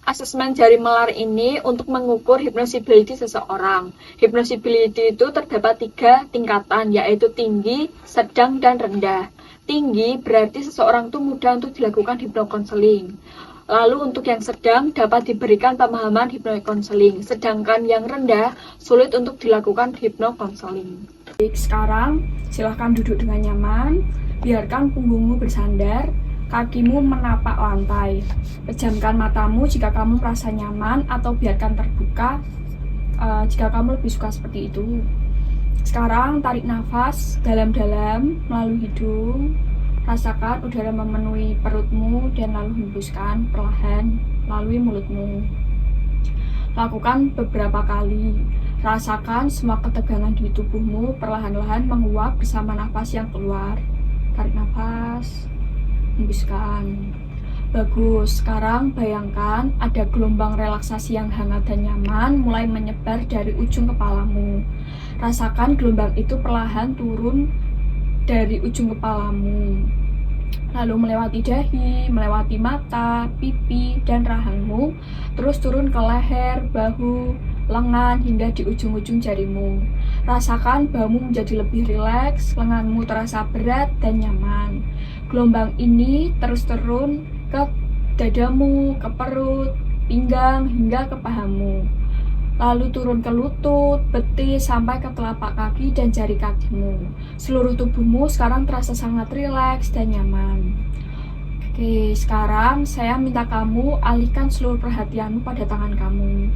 Asesmen jari melar ini untuk mengukur hypnosability seseorang. Hypnosability itu terdapat 3 tingkatan, yaitu tinggi, sedang, dan rendah. Tinggi berarti seseorang itu mudah untuk dilakukan hypnocounseling. Lalu untuk yang sedang dapat diberikan pemahaman hypnocounseling, sedangkan yang rendah sulit untuk dilakukan hypnocounseling. Sekarang silahkan duduk dengan nyaman, biarkan punggungmu bersandar, kakimu menapak lantai. Pejamkan matamu jika kamu merasa nyaman atau biarkan terbuka jika kamu lebih suka seperti itu. Sekarang tarik nafas dalam-dalam melalui hidung. Rasakan udara memenuhi perutmu dan lalu hembuskan perlahan melalui mulutmu. Lakukan beberapa kali. Rasakan semua ketegangan di tubuhmu perlahan-lahan menguap bersama nafas yang keluar. Tarik nafas. Hembuskan. Bagus. Sekarang bayangkan ada gelombang relaksasi yang hangat dan nyaman mulai menyebar dari ujung kepalamu. Rasakan gelombang itu perlahan turun dari ujung kepalamu, lalu melewati dahi, melewati mata, pipi, dan rahangmu, terus turun ke leher, bahu, lengan, hingga di ujung-ujung jarimu. Rasakan bahumu menjadi lebih rileks, lenganmu terasa berat dan nyaman. Gelombang ini terus turun ke dadamu, ke perut, pinggang, hingga ke pahamu. Lalu turun ke lutut, betis, sampai ke telapak kaki dan jari kakimu. Seluruh tubuhmu sekarang terasa sangat rileks dan nyaman. Oke, sekarang saya minta kamu alihkan seluruh perhatianmu pada tangan kamu.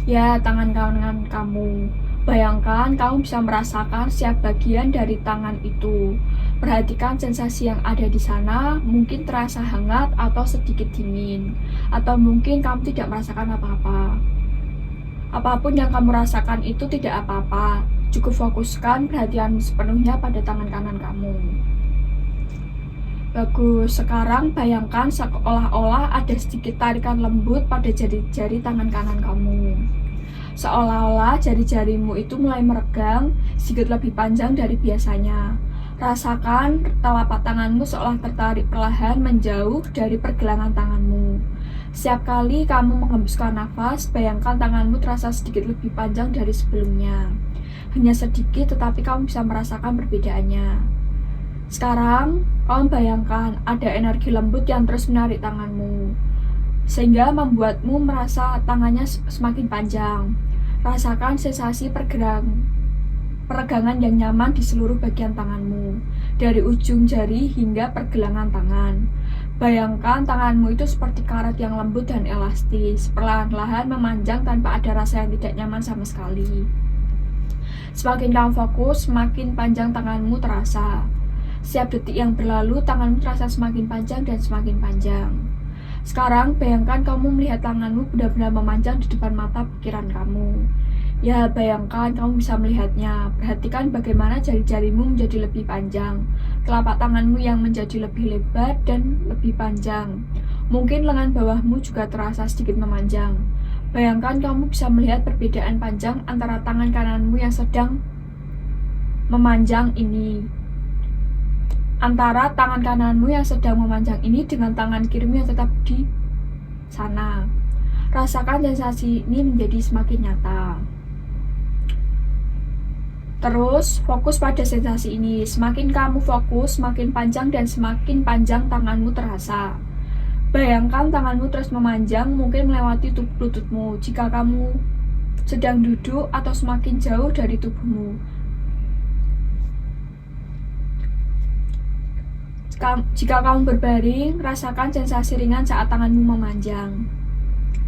Ya, tangan kanan kamu. Bayangkan kamu bisa merasakan setiap bagian dari tangan itu. Perhatikan sensasi yang ada di sana, mungkin terasa hangat atau sedikit dingin. Atau mungkin kamu tidak merasakan apa-apa. Apapun yang kamu rasakan itu tidak apa-apa. Cukup fokuskan perhatianmu sepenuhnya pada tangan kanan kamu. Bagus, sekarang bayangkan seolah-olah ada sedikit tarikan lembut pada jari-jari tangan kanan kamu. Seolah-olah jari-jarimu itu mulai meregang, sedikit lebih panjang dari biasanya. Rasakan telapak tanganmu seolah tertarik perlahan menjauh dari pergelangan tanganmu. Setiap kali kamu menghembuskan nafas, bayangkan tanganmu terasa sedikit lebih panjang dari sebelumnya. Hanya sedikit, tetapi kamu bisa merasakan perbedaannya. Sekarang, kamu bayangkan ada energi lembut yang terus menarik tanganmu, sehingga membuatmu merasa tangannya semakin panjang. Rasakan sensasi peregangan yang nyaman di seluruh bagian tanganmu, dari ujung jari hingga pergelangan tangan. Bayangkan tanganmu itu seperti karat yang lembut dan elastis, perlahan-lahan memanjang tanpa ada rasa yang tidak nyaman sama sekali. Semakin kamu fokus, semakin panjang tanganmu terasa. Setiap detik yang berlalu, tanganmu terasa semakin panjang dan semakin panjang. Sekarang, bayangkan kamu melihat tanganmu benar-benar memanjang di depan mata pikiran kamu. Ya, bayangkan kamu bisa melihatnya. Perhatikan bagaimana jari-jarimu menjadi lebih panjang, telapak tanganmu yang menjadi lebih lebar dan lebih panjang. Mungkin lengan bawahmu juga terasa sedikit memanjang. Bayangkan kamu bisa melihat perbedaan panjang antara tangan kananmu yang sedang memanjang ini. Antara tangan kananmu yang sedang memanjang ini dengan tangan kirimu yang tetap di sana. Rasakan sensasi ini menjadi semakin nyata. Terus fokus pada sensasi ini. Semakin kamu fokus, semakin panjang dan semakin panjang tanganmu terasa. Bayangkan tanganmu terus memanjang, mungkin melewati lututmu jika kamu sedang duduk atau semakin jauh dari tubuhmu. Jika kamu berbaring, rasakan sensasi ringan saat tanganmu memanjang.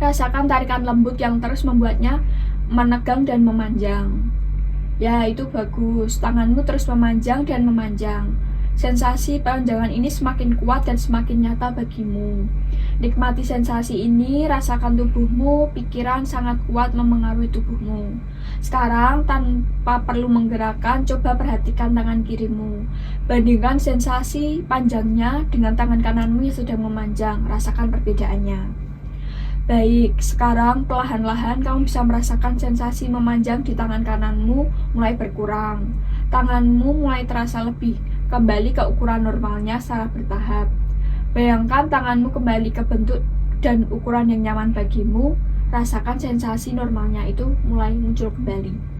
Rasakan tarikan lembut yang terus membuatnya menegang dan memanjang. Ya, itu bagus. Tanganmu terus memanjang dan memanjang. Sensasi panjangan ini semakin kuat dan semakin nyata bagimu. Nikmati sensasi ini, rasakan tubuhmu, pikiran sangat kuat memengaruhi tubuhmu. Sekarang, tanpa perlu menggerakkan, coba perhatikan tangan kirimu. Bandingkan sensasi panjangnya dengan tangan kananmu yang sedang memanjang. Rasakan perbedaannya. Baik, sekarang perlahan-lahan kamu bisa merasakan sensasi memanjang di tangan kananmu mulai berkurang. Tanganmu mulai terasa lebih kembali ke ukuran normalnya secara bertahap. Bayangkan tanganmu kembali ke bentuk dan ukuran yang nyaman bagimu, rasakan sensasi normalnya itu mulai muncul kembali.